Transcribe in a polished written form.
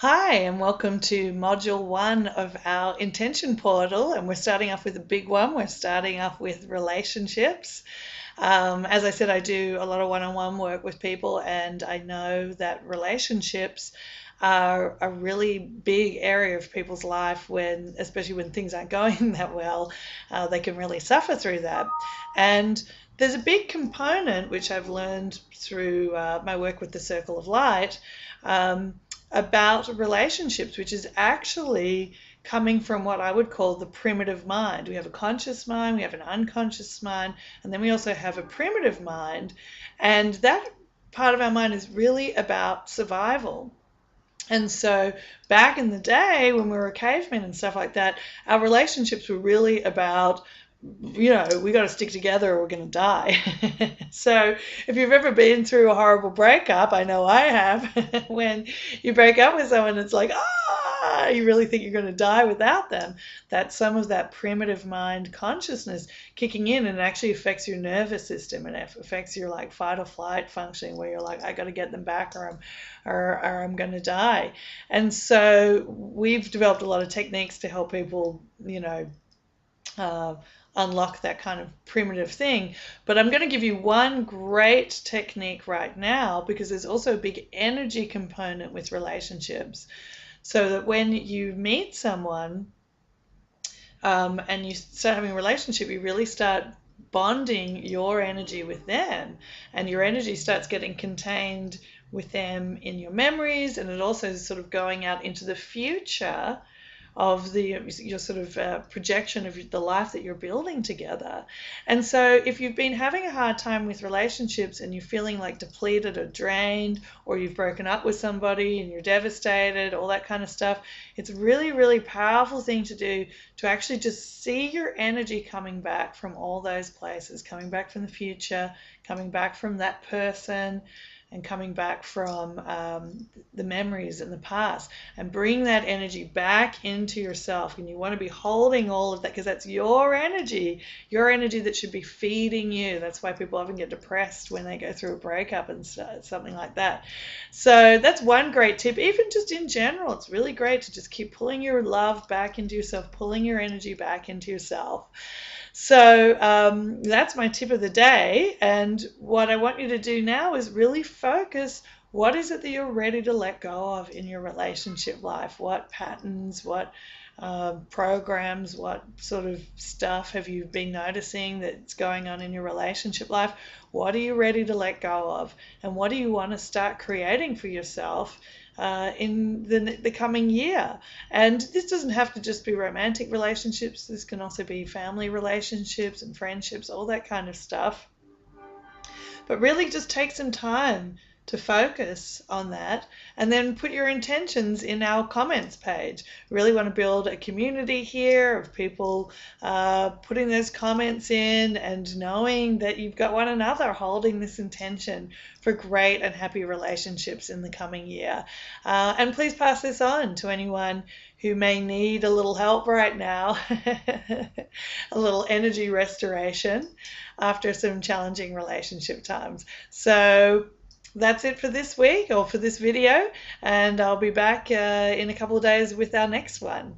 Hi, and welcome to Module 1 of our Intention Portal. And we're starting off with a big one. We're starting off with relationships. As I said, I do a lot of one-on-one work with people, and I know that relationships are a really big area of people's life when, especially when things aren't going that well, they can really suffer through that. And there's a big component which I've learned through my work with the Circle of Light. About relationships, which is actually coming from what I would call the primitive mind. We have a conscious mind, we have an unconscious mind, and then we also have a primitive mind. And that part of our mind is really about survival. And so back in the day when we were cavemen and stuff like that, our relationships were really about, we got to stick together or we're going to die. So if you've ever been through a horrible breakup, I know I have, when you break up with someone, it's like, you really think you're going to die without them. That's some of that primitive mind consciousness kicking in, and it actually affects your nervous system, and it affects your like fight or flight functioning, where you're like, I got to get them back or I'm going to die. And so we've developed a lot of techniques to help people, unlock that kind of primitive thing. But I'm going to give you one great technique right now, because there's also a big energy component with relationships. So that when you meet someone and you start having a relationship, you really start bonding your energy with them, and your energy starts getting contained with them in your memories, and it also is sort of going out into the future of your sort of projection of the life that you're building together. And so if you've been having a hard time with relationships and you're feeling like depleted or drained, or you've broken up with somebody and you're devastated, all that kind of stuff, it's a really, really powerful thing to do, to actually just see your energy coming back from all those places, coming back from the future, coming back from that person, and coming back from the memories in the past, and bring that energy back into yourself. And you want to be holding all of that, because that's your energy that should be feeding you. That's why people often get depressed when they go through a breakup and something like that. So that's one great tip. Even just in general, it's really great to just keep pulling your love back into yourself, pulling your energy back into yourself. So that's my tip of the day. And what I want you to do now is really focus. What is it that you're ready to let go of in your relationship life? What patterns, what programs, what sort of stuff have you been noticing that's going on in your relationship life? What are you ready to let go of? And what do you want to start creating for yourself in the coming year? And this doesn't have to just be romantic relationships. This can also be family relationships and friendships, all that kind of stuff. But really just take some time to focus on that, and then put your intentions in our comments page. We really want to build a community here of people putting those comments in, and knowing that you've got one another holding this intention for great and happy relationships in the coming year. And please pass this on to anyone who may need a little help right now, a little energy restoration after some challenging relationship times. So that's it for this week, or for this video, and I'll be back in a couple of days with our next one.